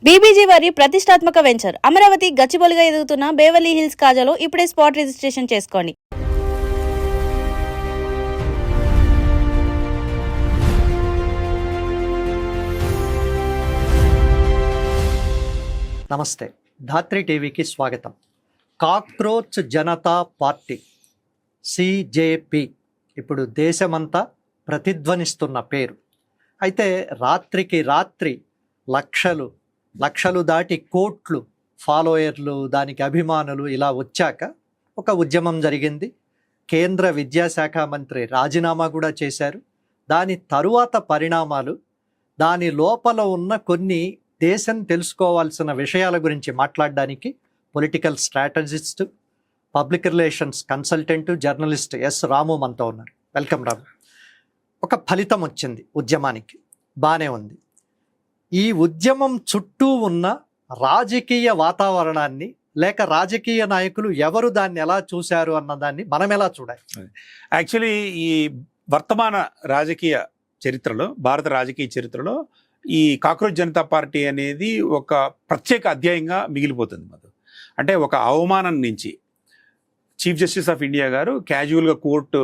BBG వారి ప్రతిష్టాత్మక venture Amaravati గచ్చిబౌలిగా ఎదుగుతున్న బేవర్లీ హిల్స్ కాజాలో ఇప్పుడే స్పాట్ రిజిస్ట్రేషన్ చేసుకోండి. నమస్తే, ధాత్రి టీవీకి స్వాగతం. కాక్రోచ్ జనతా పార్టీ సిజేపి ఇప్పుడు దేశమంతా ప్రతిధ్వనిస్తున్న పేరు. అయితే రాత్రికి రాత్రి లక్షలు దాటి కోట్లు ఫాలోయర్లు, దానికి అభిమానులు ఇలా వచ్చాక ఒక ఉద్యమం జరిగింది. కేంద్ర విద్యాశాఖ మంత్రి రాజీనామా కూడా చేశారు. దాని తరువాత పరిణామాలు, దాని లోపల ఉన్న కొన్ని దేశం తెలుసుకోవాల్సిన విషయాల గురించి మాట్లాడడానికి political strategist, public relations consultant, journalist S Ramu మనతో ఉన్నారు. వెల్కమ్ రాము. ఒక ఫలితం వచ్చింది ఉద్యమానికి, బాగానే ఉంది. ఈ ఉద్యమం చుట్టూ ఉన్న రాజకీయ వాతావరణాన్ని, లేక రాజకీయ నాయకులు ఎవరు దాన్ని ఎలా చూశారు అన్నదాన్ని మనం ఎలా చూడాలి? యాక్చువల్లీ ఈ వర్తమాన రాజకీయ చరిత్రలో, భారత రాజకీయ చరిత్రలో ఈ కాక్రోచ్ జనతా పార్టీ అనేది ఒక ప్రత్యేక అధ్యాయంగా మిగిలిపోతుంది. మధు అంటే ఒక అవమానం నుంచి చీఫ్ జస్టిస్ ఆఫ్ ఇండియా గారు క్యాజువల్గా కోర్టు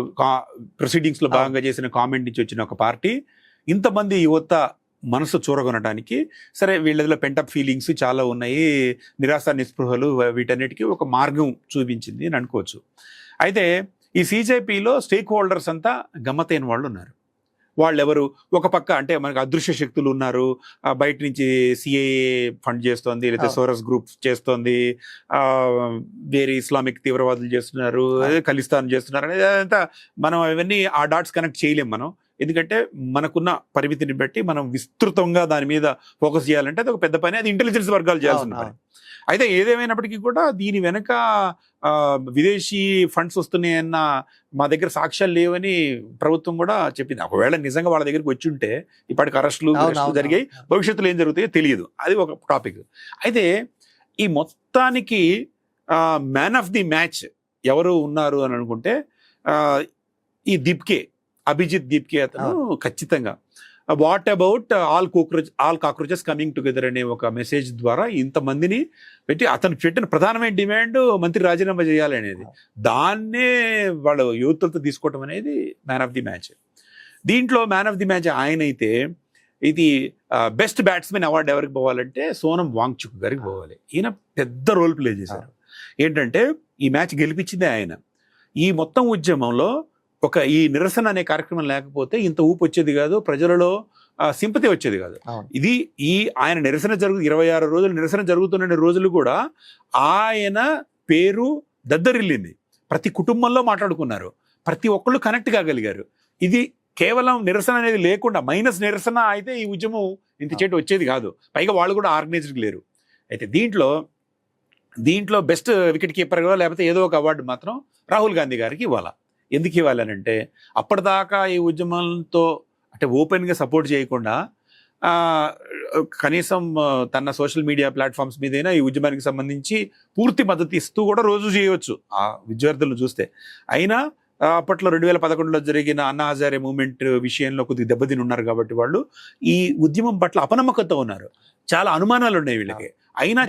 ప్రొసీడింగ్స్లో భాగంగా చేసిన కామెంట్ నుంచి వచ్చిన ఒక పార్టీ ఇంతమంది యువత మనసు చూరగొనడానికి, సరే వీళ్ళలో పెంటప్ ఫీలింగ్స్ చాలా ఉన్నాయి, నిరాశ నిస్పృహలు, వీటన్నిటికీ ఒక మార్గం చూపించింది అని అనుకోవచ్చు. అయితే ఈ సిజేపీలో స్టేక్ హోల్డర్స్ అంతా గమ్మతైన వాళ్ళు ఉన్నారు. వాళ్ళెవరు? ఒక పక్క అంటే మనకు అదృశ్య శక్తులు ఉన్నారు, బయట నుంచి సిఏఏ ఫండ్ చేస్తోంది, లేకపోతే సోరస్ గ్రూప్ చేస్తోంది, వేరే ఇస్లామిక్ తీవ్రవాదులు చేస్తున్నారు, ఖలిస్తాన్ చేస్తున్నారు అనేది అంతా మనం అవన్నీ ఆ డాట్స్ కనెక్ట్ చేయలేం మనం. ఎందుకంటే మనకున్న పరిమితిని బట్టి మనం విస్తృతంగా దాని మీద ఫోకస్ చేయాలంటే అది ఒక పెద్ద పని, అది ఇంటెలిజెన్స్ వర్గాలు చేయాల్సిన పని. అయితే ఏదేమైనప్పటికీ కూడా దీని వెనక విదేశీ ఫండ్స్ వస్తున్నాయన్న మా దగ్గర సాక్ష్యాలు లేవని ప్రభుత్వం కూడా చెప్పింది. ఒకవేళ నిజంగా వాళ్ళ దగ్గరికి వచ్చి ఉంటే ఇప్పటికి అరెస్టులు జరిగాయి, భవిష్యత్తులో ఏం జరుగుతాయో తెలియదు, అది ఒక టాపిక్. అయితే ఈ మొత్తానికి మ్యాన్ ఆఫ్ ది మ్యాచ్ ఎవరు ఉన్నారు అని అనుకుంటే ఈ అభిజిత్ దీప్కే అతను ఖచ్చితంగా what about all cockroaches coming together అనే ఒక మెసేజ్ ద్వారా ఇంతమందిని పెట్టి అతను పెట్టిన ప్రధానమైన డిమాండ్ మంత్రి రాజీనామా చేయాలి అనేది, దాన్నే వాళ్ళు యువతలతో తీసుకోవటం అనేది మ్యాన్ ఆఫ్ ది మ్యాచ్. దీంట్లో మ్యాన్ ఆఫ్ ది మ్యాచ్ ఆయన అయితే, ఇది బెస్ట్ బ్యాట్స్మెన్ అవార్డు ఎవరికి పోవాలంటే సోనం వాంగ్చుక్ గారికి పోవాలి. ఈయన పెద్ద రోల్ ప్లే చేశారు. ఏంటంటే ఈ మ్యాచ్ గెలిపించిందే ఆయన. ఈ మొత్తం ఉద్యమంలో ఈ నిరసన అనే కార్యక్రమం లేకపోతే ఇంత ఊపు వచ్చేది కాదు, ప్రజలలో సింపతి వచ్చేది కాదు. ఇది ఆయన నిరసన 26 రోజులు నిరసన జరుగుతున్న రోజులు కూడా ఆయన పేరు దద్దరిల్లింది. ప్రతి కుటుంబంలో మాట్లాడుకున్నారు, ప్రతి ఒక్కళ్ళు కనెక్ట్ కాగలిగారు. ఇది కేవలం నిరసన అనేది లేకుండా మైనస్ నిరసన అయితే ఈ ఉద్యమం ఇంత చేటు వచ్చేది కాదు. పైగా వాళ్ళు కూడా ఆర్గనైజ్డ్ లేరు. అయితే దీంట్లో బెస్ట్ వికెట్ కీపర్గా లేకపోతే ఏదో ఒక అవార్డు మాత్రం రాహుల్ గాంధీ గారికి ఇవ్వాలి. ఎందుకు ఇవ్వాలనంటే అప్పటిదాకా ఈ ఉద్యమంతో అంటే ఓపెన్గా సపోర్ట్ చేయకుండా కనీసం తన సోషల్ మీడియా ప్లాట్ఫామ్స్ మీదైనా ఈ ఉద్యమానికి సంబంధించి పూర్తి మద్దతు ఇస్తూ కూడా రోజు చేయవచ్చు ఆ విద్యార్థులను చూస్తే. అయినా అప్పట్లో 2011లో జరిగిన అన్నా హజారే మూవ్మెంట్ విషయంలో కొద్దిగా దెబ్బతిని ఉన్నారు కాబట్టి వాళ్ళు ఈ ఉద్యమం పట్ల అపనమ్మకంతో ఉన్నారు. చాలా అనుమానాలు ఉన్నాయి వీళ్ళకి. అయినా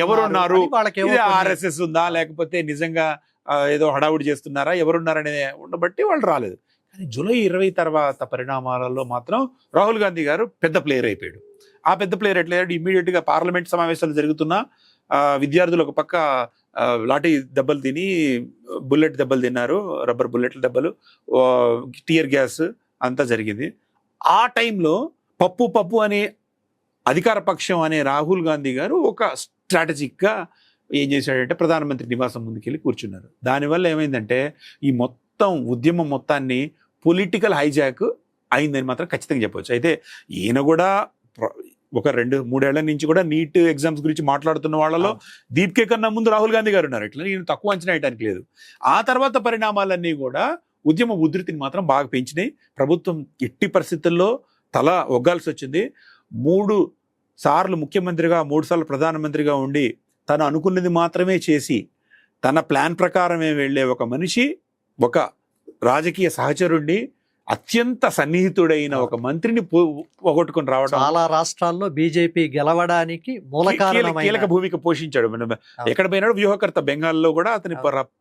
ఎవరున్నారు, ఆర్ఎస్ఎస్ ఉందా లేకపోతే నిజంగా ఏదో హడావుడి చేస్తున్నారా, ఎవరున్నారనే ఉండబట్టి వాళ్ళు రాలేదు. కానీ జూలై 20 తర్వాత పరిణామాలలో మాత్రం రాహుల్ గాంధీ గారు పెద్ద ప్లేయర్ అయిపోయాడు. ఆ పెద్ద ప్లేయర్ ఎట్లయ్యాడు, ఇమ్మీడియట్గా పార్లమెంట్ సమావేశాలు జరుగుతున్నా విద్యార్థులు ఒక పక్క లాఠీ దెబ్బలు తిని బుల్లెట్ దెబ్బలు తిన్నారు, రబ్బర్ బుల్లెట్ల దెబ్బలు, టియర్ గ్యాస్ అంతా జరిగింది. ఆ టైంలో పప్పు అనే అధికార పక్షం అనే రాహుల్ గాంధీ గారు ఒక స్ట్రాటజిక్గా ఏం చేశాడంటే ప్రధానమంత్రి నివాసం ముందుకెళ్ళి కూర్చున్నారు. దానివల్ల ఏమైందంటే ఈ మొత్తం ఉద్యమం మొత్తాన్ని పొలిటికల్ హైజాక్ అయిందని మాత్రం ఖచ్చితంగా చెప్పవచ్చు. అయితే ఈయన కూడా ఒక 2-3 ఏళ్ల నుంచి కూడా నీట్ ఎగ్జామ్స్ గురించి మాట్లాడుతున్న వాళ్ళలో దీప్కే కన్నా ముందు రాహుల్ గాంధీ గారు ఉన్నారు. ఇట్లా ఈయన తక్కువ అంచనా వేయడానికి లేదు. ఆ తర్వాత పరిణామాలన్నీ కూడా ఉద్యమ ఉధృతిని మాత్రం బాగా పెంచినాయి. ప్రభుత్వం ఎట్టి పరిస్థితుల్లో తల ఒగ్గాల్సి వచ్చింది. 3 సార్లు ముఖ్యమంత్రిగా, 3 సార్లు ప్రధానమంత్రిగా ఉండి తను అనుకున్నది మాత్రమే చేసి తన ప్లాన్ ప్రకారమే వెళ్ళే ఒక మనిషి, ఒక రాజకీయ సహచరుణ్ణి అత్యంత సన్నిహితుడైన ఒక మంత్రిని పోగొట్టుకుని రావడం చాలా రాష్ట్రాల్లో బీజేపీ గెలవడానికి మూల కారణమైన కీలక భూమిక పోషించాడు. ఎక్కడ పోయినాడు వ్యూహకర్త. బెంగాల్లో కూడా అతని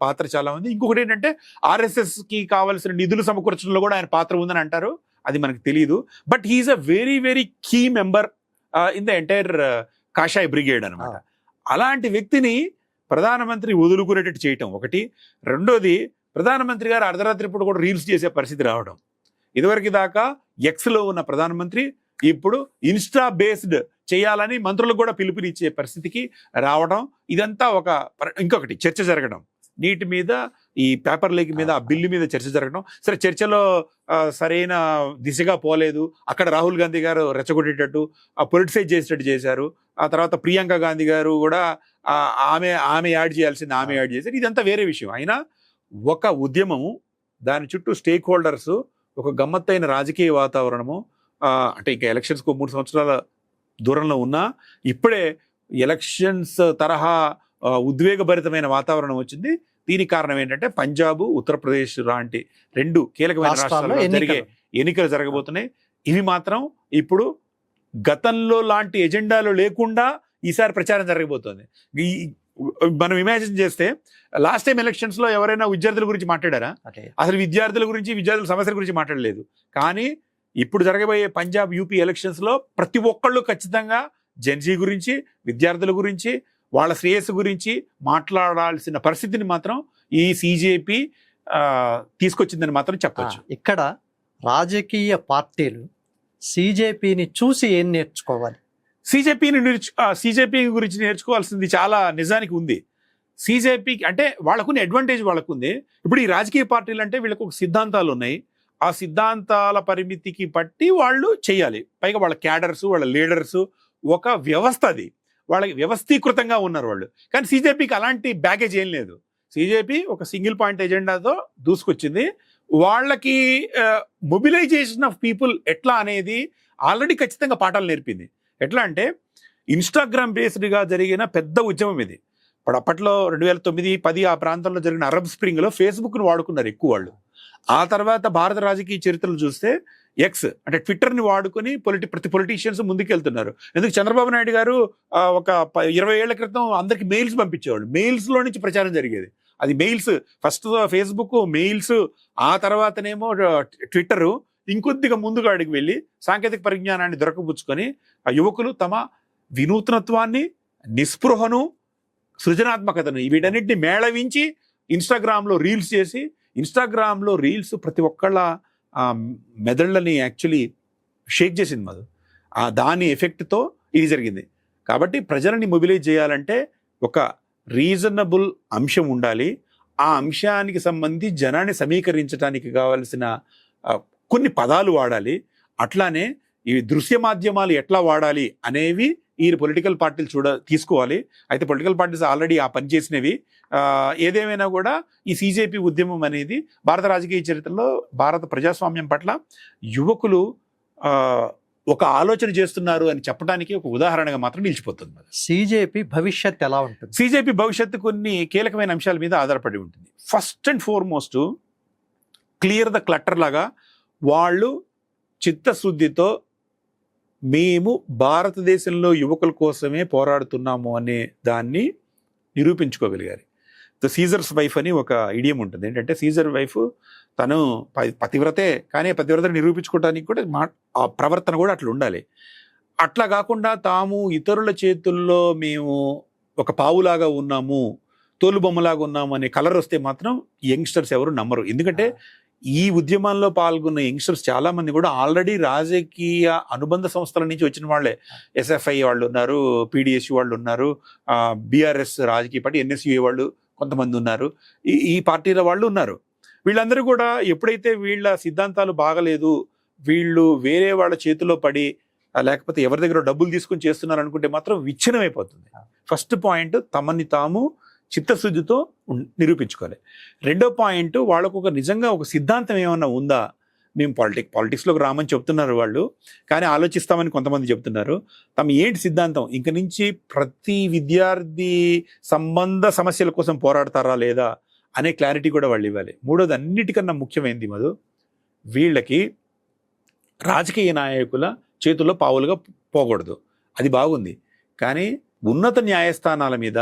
పాత్ర చాలా ఉంది. ఇంకొకటి ఏంటంటే RSS కి కావాల్సిన నిధులు సమకూర్చడంలో కూడా ఆయన పాత్ర ఉందని అంటారు, అది మనకు తెలియదు. But he's a very very key member in the entire కాషాయ్ బ్రిగేడ్ అనమాట. అలాంటి వ్యక్తిని ప్రధానమంత్రి వదులుకునేటట్టు చేయటం ఒకటి. రెండోది, ప్రధానమంత్రి గారు అర్ధరాత్రి పూట కూడా రీల్స్ చేసే పరిస్థితి రావడం. ఇదివరకు దాకా ఎక్స్లో ఉన్న ప్రధానమంత్రి ఇప్పుడు ఇన్స్టా బేస్డ్ చేయాలని మంత్రులకు కూడా పిలుపునిచ్చే పరిస్థితికి రావడం, ఇదంతా ఇంకొకటి చర్చ జరగడం నీటి మీద, ఈ పేపర్ లీక్ మీద, ఆ బిల్లు మీద చర్చ జరగడం. సరే, చర్చలో సరైన దిశగా పోలేదు. అక్కడ రాహుల్ గాంధీ గారు రెచ్చగొట్టేటట్టు పొలిటిసైజ్ చేసేటట్టు చేశారు. ఆ తర్వాత ప్రియాంక గాంధీ గారు కూడా ఆమె యాడ్ చేయాల్సింది ఆమె యాడ్ చేశారు. ఇదంతా వేరే విషయం. అయినా ఒక ఉద్యమము, దాని చుట్టూ స్టేక్ హోల్డర్స్, ఒక గమ్మత్తైన రాజకీయ వాతావరణము, అంటే ఇంకా ఎలక్షన్స్కు 3 సంవత్సరాల దూరంలో ఉన్నా ఇప్పుడే ఎలక్షన్స్ తరహా ఉద్వేగభరితమైన వాతావరణం వచ్చింది. దీనికి కారణం ఏంటంటే పంజాబ్, ఉత్తరప్రదేశ్ లాంటి 2 కీలకమైన రాష్ట్రాల్లో జరిగే ఎన్నికలు జరగబోతున్నాయి. ఇవి మాత్రం ఇప్పుడు గతంలో లాంటి ఎజెండాలు లేకుండా ఈసారి ప్రచారం జరగబోతోంది. మనం ఇమాజిన్ చేస్తే లాస్ట్ టైం ఎలక్షన్స్ లో ఎవరైనా విద్యార్థుల గురించి మాట్లాడారా? అసలు విద్యార్థుల సమస్యల గురించి మాట్లాడలేదు. కానీ ఇప్పుడు జరగబోయే పంజాబ్, యూపీ ఎలక్షన్స్ లో ప్రతి ఒక్కళ్ళు ఖచ్చితంగా జెన్జీ గురించి, విద్యార్థుల గురించి, వాళ్ళ శ్రేయస్సు గురించి మాట్లాడాల్సిన పరిస్థితిని మాత్రం ఈ CJP తీసుకొచ్చిందని మాత్రం చెప్పొచ్చు. ఇక్కడ రాజకీయ పార్టీలు CJPని చూసి ఏం నేర్చుకోవాలి? CJP గురించి నేర్చుకోవాల్సింది చాలా నిజానికి ఉంది. CJP అంటే వాళ్ళకున్న అడ్వాంటేజ్ వాళ్ళకుంది. ఇప్పుడు ఈ రాజకీయ పార్టీలు అంటే వీళ్ళకు ఒక సిద్ధాంతాలు ఉన్నాయి. ఆ సిద్ధాంతాల పరిమితికి బట్టి వాళ్ళు చేయాలి. పైగా వాళ్ళ క్యాడర్స్, వాళ్ళ లీడర్స్, ఒక వ్యవస్థ, అది వాళ్ళకి వ్యవస్థీకృతంగా ఉన్నారు వాళ్ళు. కానీ CJPకి అలాంటి బ్యాగేజ్ ఏం లేదు. CJP ఒక సింగిల్ పాయింట్ ఎజెండాతో దూసుకొచ్చింది. వాళ్ళకి మొబిలైజేషన్ ఆఫ్ పీపుల్ ఎట్లా అనేది ఆల్రెడీ ఖచ్చితంగా పాఠాలు నేర్పింది. ఎట్లా అంటే ఇన్స్టాగ్రామ్ బేస్డ్గా జరిగిన పెద్ద ఉద్యమం ఇది. ఇప్పుడు అప్పట్లో 2009-10 ఆ ప్రాంతంలో జరిగిన అరబ్ స్ప్రింగ్లో ఫేస్బుక్ను వాడుకున్నారు ఎక్కువ వాళ్ళు. ఆ తర్వాత భారత రాజకీయ చరిత్రలు చూస్తే ఎక్స్ అంటే ట్విట్టర్ని వాడుకొని ప్రతి పొలిటీషియన్స్ ముందుకెళ్తున్నారు. ఎందుకు చంద్రబాబు నాయుడు గారు ఒక 20 ఏళ్ల క్రితం అందరికి మెయిల్స్ పంపించేవాళ్ళు. మెయిల్స్లో నుంచి ప్రచారం జరిగేది. అది మెయిల్స్, ఫస్ట్ ఫేస్బుక్, మెయిల్స్, ఆ తర్వాతనేమో ట్విట్టరు. ఇంకొద్దిగా ముందుగా అడిగి వెళ్ళి సాంకేతిక పరిజ్ఞానాన్ని దొరకబుచ్చుకొని ఆ యువకులు తమ వినూత్నత్వాన్ని, నిస్పృహను, సృజనాత్మకతను వీటన్నిటిని మేళవించి ఇన్స్టాగ్రామ్లో రీల్స్ చేసి, ఇన్స్టాగ్రామ్లో రీల్స్ ప్రతి ఒక్కళ్ళ మెదళ్ళని యాక్చువల్లీ షేక్ చేసింది మధు. దాని ఎఫెక్ట్తో ఇది జరిగింది. కాబట్టి ప్రజలని మొబిలైజ్ చేయాలంటే ఒక రీజనబుల్ అంశం ఉండాలి. ఆ అంశానికి సంబంధించి జనాన్ని సమీకరించడానికి కావాల్సిన కొన్ని పదాలు వాడాలి. అట్లానే ఈ దృశ్య మాధ్యమాలు ఎట్లా వాడాలి అనేవి ఈ పొలిటికల్ పార్టీలు తీసుకోవాలి. అయితే పొలిటికల్ పార్టీస్ ఆల్రెడీ ఆ పని చేసినవి. ఏదేమైనా కూడా ఈ CJP ఉద్యమం అనేది భారత రాజకీయ చరిత్రలో భారత ప్రజాస్వామ్యం పట్ల యువకులు ఒక ఆలోచన చేస్తున్నారు అని చెప్పడానికి ఒక ఉదాహరణగా మాత్రం నిలిచిపోతుంది. CJP భవిష్యత్ ఎలా ఉంటుంది? CJP భవిష్యత్తు కొన్ని కీలకమైన అంశాల మీద ఆధారపడి ఉంటుంది. First and foremost clear the clutter లాగా వాళ్ళు చిత్తశుద్ధితో మేము భారతదేశంలో యువకుల కోసమే పోరాడుతున్నాము అనే దాన్ని నిరూపించుకోగలిగారు. సీజర్స్ వైఫ్ అని ఒక ఇడియం ఉంటుంది. ఏంటంటే సీజర్ వైఫ్ తను పతివ్రతే, కానీ పతివ్రతను నిరూపించుకోవడానికి కూడా ఆ ప్రవర్తన కూడా అట్లా ఉండాలి. అట్లా కాకుండా తాము ఇతరుల చేతుల్లో మేము ఒక పావులాగా ఉన్నాము, తోలుబొమ్మలాగా ఉన్నాము అనే కలర్ వస్తే మాత్రం యంగ్స్టర్స్ ఎవరు నమ్మరు. ఎందుకంటే ఈ ఉద్యమాల్లో పాల్గొన్న యంగ్స్టర్స్ చాలా మంది కూడా ఆల్రెడీ రాజకీయ అనుబంధ సంస్థల నుంచి వచ్చిన వాళ్ళే. SFI వాళ్ళు ఉన్నారు, PDSU వాళ్ళు ఉన్నారు, BRS రాజకీయ పార్టీ, NSUA వాళ్ళు కొంతమంది ఉన్నారు, ఈ పార్టీల వాళ్ళు ఉన్నారు. వీళ్ళందరూ కూడా ఎప్పుడైతే వీళ్ళ సిద్ధాంతాలు బాగలేదు, వీళ్ళు వేరే వాళ్ళ చేతిలో పడి లేకపోతే ఎవరి దగ్గర డబ్బులు తీసుకొని చేస్తున్నారు అనుకుంటే మాత్రం విచ్ఛిన్నమైపోతుంది. ఫస్ట్ పాయింట్, తమని తాము చిత్తశుద్ధితో నిరూపించుకోవాలి. రెండో పాయింట్, వాళ్ళకు ఒక నిజంగా ఒక సిద్ధాంతం ఏమన్నా ఉందా. మేము పాలిటిక్స్లోకి రామని చెప్తున్నారు వాళ్ళు, కానీ ఆలోచిస్తామని కొంతమంది చెప్తున్నారు. తమ ఏంటి సిద్ధాంతం, ఇంక నుంచి ప్రతి విద్యార్థి సంబంధ సమస్యల కోసం పోరాడతారా లేదా అనే క్లారిటీ కూడా వాళ్ళు ఇవ్వాలి. మూడోది, అన్నిటికన్నా ముఖ్యమైనది మధు, వీళ్ళకి రాజకీయ నాయకుల చేతుల్లో పావులుగా పోకూడదు. అది బాగుంది. కానీ ఉన్నత న్యాయస్థానాల మీద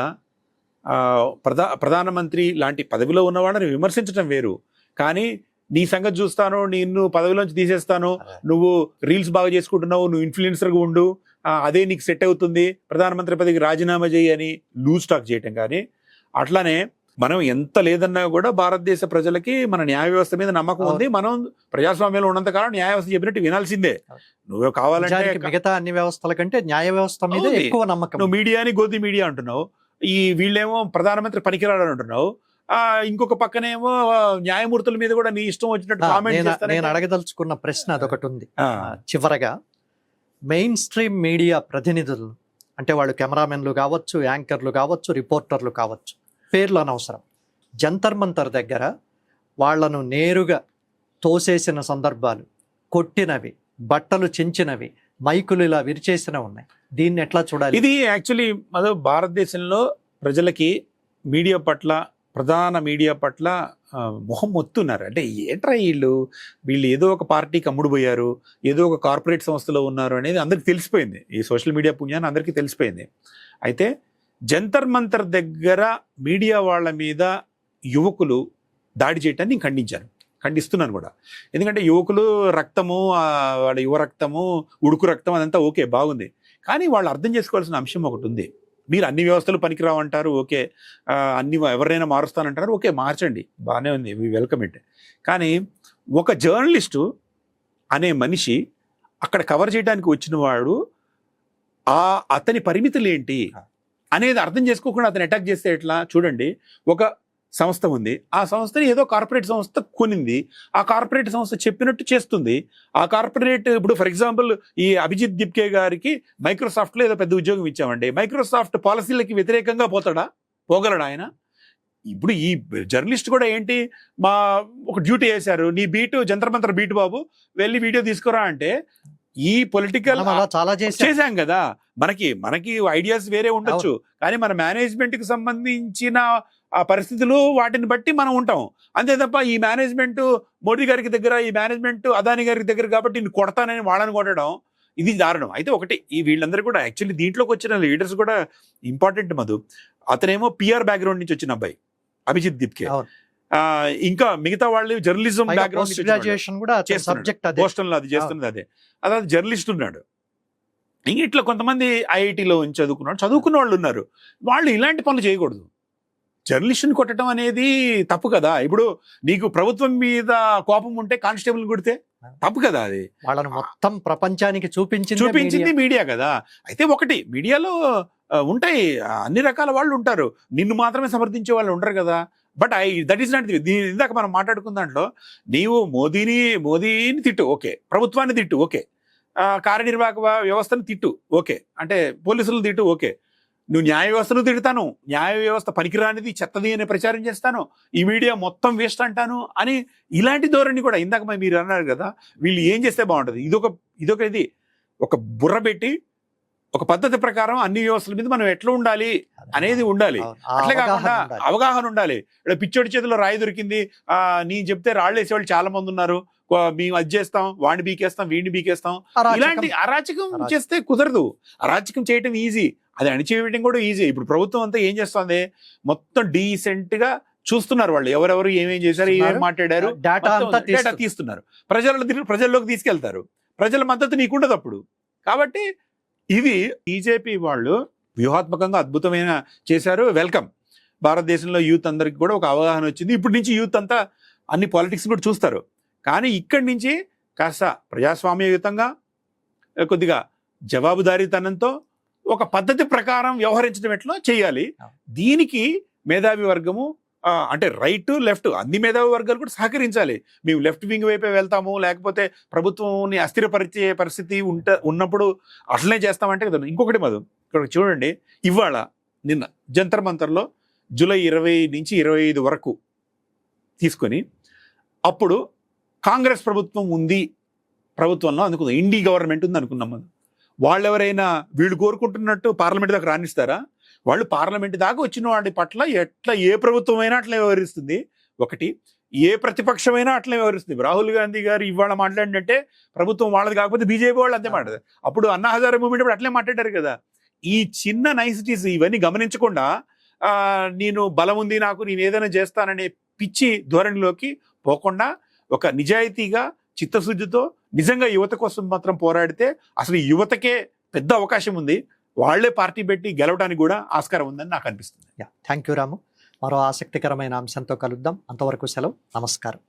ప్రధానమంత్రి లాంటి పదవిలో ఉన్న వాళ్ళని విమర్శించడం వేరు. కానీ నీ సంగతి చూస్తాను, నిన్ను పదవిలోంచి తీసేస్తాను, నువ్వు రీల్స్ బాగా చేసుకుంటున్నావు, నువ్వు ఇన్ఫ్లుయెన్సర్గా ఉండు, అదే నీకు సెట్ అవుతుంది, ప్రధానమంత్రి పదవికి రాజీనామా చేయి అని లూజ్ టాక్ చేయటం. కానీ అట్లానే మనం ఎంత లేదన్నా కూడా భారతదేశ ప్రజలకి మన న్యాయ వ్యవస్థ మీద నమ్మకం ఉంది. మనం ప్రజాస్వామ్యంలో ఉన్నంత కాలం న్యాయ వ్యవస్థ చెప్పినట్టు వినాల్సిందే. నువ్వు కావాలంటే మిగతా అన్ని వ్యవస్థల కంటే న్యాయ వ్యవస్థ మీద ఎక్కువ నమ్మకం. నువ్వు మీడియాని గోధి మీడియా అంటున్నావు, ఈ వీళ్ళేమో ప్రధానమంత్రి పనికిరాడు అంటున్నావు, ఇంకొక పక్కనేమో న్యాయమూర్తుల మీద కూడా నీ ఇష్టం వచ్చినట్టు కామెంట్ చేస్తాను. నేను అడగదలుచుకున్న ప్రశ్న అదొకటి ఉంది. చివరగా మెయిన్ స్ట్రీమ్ మీడియా ప్రతినిధులు అంటే వాళ్ళు కెమెరామెన్లు కావచ్చు, యాంకర్లు కావచ్చు, రిపోర్టర్లు కావచ్చు, పేర్లు అనవసరం, జంతర్ మంతర్ దగ్గర వాళ్లను నేరుగా తోసేసిన సందర్భాలు, కొట్టినవి, బట్టలు చించినవి, మైకులు ఇలా విరిచేసిన ఉన్నాయి. దీన్ని ఎట్లా చూడాలి? ఇది యాక్చువల్లీ భారతదేశంలో ప్రజలకి మీడియా పట్ల, ప్రధాన మీడియా పట్ల మొహం మొత్తున్నారు. అంటే ఏంట్రా వీళ్ళు ఏదో ఒక పార్టీకి అమ్ముడుపోయారు, ఏదో ఒక కార్పొరేట్ సంస్థలో ఉన్నారు అనేది అందరికి తెలిసిపోయింది. ఈ సోషల్ మీడియా పుణ్యాన్ని అందరికీ తెలిసిపోయింది. అయితే జంతర్ మంతర్ దగ్గర మీడియా వాళ్ళ మీద యువకులు దాడి చేయటాన్ని నేను ఖండిస్తున్నాను కూడా. ఎందుకంటే యువకులు రక్తము, వాళ్ళ యువ రక్తము, ఉడుకు రక్తం, అదంతా ఓకే, బాగుంది. కానీ వాళ్ళు అర్థం చేసుకోవాల్సిన అంశం ఒకటి ఉంది. మీరు అన్ని వ్యవస్థలు పనికిరావు అంటారు, ఓకే, అన్ని ఎవరైనా మారుస్తానంటారు, ఓకే, మార్చండి, బాగానే ఉంది, వీ వెల్కమ్ ఇట్. కానీ ఒక జర్నలిస్టు అనే మనిషి అక్కడ కవర్ చేయడానికి వచ్చిన వాడు అతని పరిమితులు ఏంటి అనేది అర్థం చేసుకోకుండా అతను అటాక్ చేస్తే ఎట్లా? చూడండి, ఒక సంస్థ ఉంది, ఆ సంస్థని ఏదో కార్పొరేట్ సంస్థ కొనింది, ఆ కార్పొరేట్ సంస్థ చెప్పినట్టు చేస్తుంది. ఆ కార్పొరేట్, ఇప్పుడు ఫర్ ఎగ్జాంపుల్ ఈ అభిజిత్ దిప్కే గారికి మైక్రోసాఫ్ట్లో ఏదో పెద్ద ఉద్యోగం ఇచ్చామండి, మైక్రోసాఫ్ట్ పాలసీలకి వ్యతిరేకంగా పోగలడా ఆయన? ఇప్పుడు ఈ జర్నలిస్ట్ కూడా ఏంటి, ఒక డ్యూటీ వేశారు, నీ బీటు జంతర్ మంతర్ బీటు బాబు, వెళ్ళి వీడియో తీసుకురా అంటే, ఈ పొలిటికల్ చాలా చేశాం కదా, మనకి ఐడియాస్ వేరే ఉండొచ్చు, కానీ మన మేనేజ్మెంట్ కి సంబంధించిన ఆ పరిస్థితులు వాటిని బట్టి మనం ఉంటాం. అంతే తప్ప ఈ మేనేజ్మెంట్ మోడీ గారికి దగ్గర, ఈ మేనేజ్మెంట్ అదాని గారికి దగ్గర కాబట్టి నేను కొడతానని వాళ్ళని కొట్టడం, ఇది దారుణం. అయితే ఒకటి, ఈ వీళ్ళందరూ కూడా యాక్చువల్లీ దీంట్లోకి వచ్చిన లీడర్స్ కూడా ఇంపార్టెంట్ మధు. అతనేమో పిఆర్ బ్యాక్గ్రౌండ్ నుంచి వచ్చిన అబ్బాయి అభిజిత్ దిప్కే, ఇంకా మిగతా వాళ్ళు జర్నలిజం బ్యాక్గ్రౌండ్ బోస్టన్ లో అది చేస్తున్నది అదే, అదే జర్నలిస్ట్ ఉన్నాడు. ఇట్లా కొంతమంది ఐఐటీలో చదువుకున్న వాళ్ళు ఉన్నారు. వాళ్ళు ఇలాంటి పనులు చేయకూడదు. జర్నలిస్ట్ని కొట్టడం అనేది తప్పు కదా. ఇప్పుడు నీకు ప్రభుత్వం మీద కోపం ఉంటే కానిస్టేబుల్ కొడితే తప్పు కదా. అది వాళ్ళని మొత్తం ప్రపంచానికి చూపించింది మీడియా కదా. అయితే ఒకటి, మీడియాలో ఉంటాయి అన్ని రకాల వాళ్ళు ఉంటారు, నిన్ను మాత్రమే సమర్థించే వాళ్ళు ఉంటారు కదా. బట్ దట్ ఈస్ నాట్ ఇందాక మనం మాట్లాడుకున్న దాంట్లో, నీవు మోదీని తిట్టు, ఓకే, ప్రభుత్వాన్ని తిట్టు, ఓకే, కార్యనిర్వాహక వ్యవస్థను తిట్టు, ఓకే, అంటే పోలీసులను తిట్టు, ఓకే, నువ్వు న్యాయ వ్యవస్థను తిడతాను, న్యాయ వ్యవస్థ పనికిరానిది, చెత్తది అనే ప్రచారం చేస్తాను, ఈ మీడియా మొత్తం వేస్ట్ అంటాను అని, ఇలాంటి ధోరణి కూడా ఇందాక మీరు అన్నారు కదా, వీళ్ళు ఏం చేస్తే బాగుంటుంది, ఇది ఒక బుర్ర పెట్టి ఒక పద్ధతి ప్రకారం అన్ని వ్యవస్థల మీద మనం ఎట్లా ఉండాలి అనేది ఉండాలి. అట్లే కాకుండా అవగాహన ఉండాలి. పిచ్చోడి చేతిలో రాయి దొరికింది, నీ చెప్తే రాళ్ళు వేసేవాళ్ళు చాలా మంది ఉన్నారు, మేము అది చేస్తాం, వాడిని బీకేస్తాం, వీడిని బీకేస్తాం, ఇలాంటి అరాచకం చేస్తే కుదరదు. అరాచకం చేయటం ఈజీ, అది అణిచివేయడం కూడా ఈజీ. ఇప్పుడు ప్రభుత్వం అంతా ఏం చేస్తుంది, మొత్తం డీసెంట్ గా చూస్తున్నారు, వాళ్ళు ఎవరెవరు ఏమేం చేశారు, ఏమేమి మాట్లాడారు, డేటా తీస్తున్నారు, ప్రజల్లోకి తీసుకెళ్తారు, ప్రజల మద్దతు నీకుండదు అప్పుడు. కాబట్టి ఇది బీజేపీ వాళ్ళు వ్యూహాత్మకంగా అద్భుతమైన చేశారు, వెల్కమ్. భారతదేశంలో యూత్ అందరికి కూడా ఒక అవగాహన వచ్చింది. ఇప్పటి నుంచి యూత్ అంతా అన్ని పాలిటిక్స్ కూడా చూస్తారు. కానీ ఇక్కడి నుంచి కాస్త ప్రజాస్వామ్యయుతంగా, కొద్దిగా జవాబుదారీతనంతో, ఒక పద్ధతి ప్రకారం వ్యవహరించడం ఎట్లా చేయాలి. దీనికి మేధావి వర్గము, అంటే రైట్ లెఫ్ట్ అన్ని మేధావి వర్గాలు కూడా సహకరించాలి. మేము లెఫ్ట్ వింగ్ వైపే వెళ్తాము, లేకపోతే ప్రభుత్వాన్ని అస్థిరపరిచే పరిస్థితి ఉన్నప్పుడు అట్లనే చేస్తామంటే కదా. ఇంకొకటి మధు, ఇక్కడ చూడండి, నిన్న జంతర్ మంతర్లో జూలై 20 నుంచి 25 వరకు తీసుకొని, అప్పుడు కాంగ్రెస్ ప్రభుత్వం ఉంది, ప్రభుత్వంలో అనుకుందాం, ఇండి గవర్నమెంట్ ఉంది అనుకున్నాం. మనం వాళ్ళు ఎవరైనా వీళ్ళు కోరుకుంటున్నట్టు పార్లమెంట్ దాకా రాణిస్తారా? వాళ్ళు పార్లమెంట్ దాకా వచ్చిన వాడి పట్ల ఎట్లా ఏ ప్రభుత్వం అయినా అట్లా వ్యవహరిస్తుంది. ఒకటి, ఏ ప్రతిపక్షమైనా అట్లే వ్యవహరిస్తుంది. రాహుల్ గాంధీ గారు ఇవాళ మాట్లాడినట్టే ప్రభుత్వం వాళ్ళది కాకపోతే బీజేపీ వాళ్ళు అంతే మాట్లాడారు. అప్పుడు అన్నా హజారే మూవ్మెంట్ అప్పుడు అట్లే మాట్లాడారు కదా. ఈ చిన్న నైసిటీస్ ఇవన్నీ గమనించకుండా నేను బలం ఉంది నాకు, నేను ఏదైనా చేస్తాననే పిచ్చి ధోరణిలోకి పోకుండా ఒక నిజాయితీగా చిత్తశుద్ధితో నిజంగా యువత కోసం మాత్రం పోరాడితే అసలు ఈ యువతకే పెద్ద అవకాశం ఉంది. వాళ్లే పార్టీ పెట్టి గెలవడానికి కూడా ఆస్కారం ఉందని నాకు అనిపిస్తుంది. థ్యాంక్ యూ రాము. మరో ఆసక్తికరమైన అంశంతో కలుద్దాం. అంతవరకు సెలవు. నమస్కారం.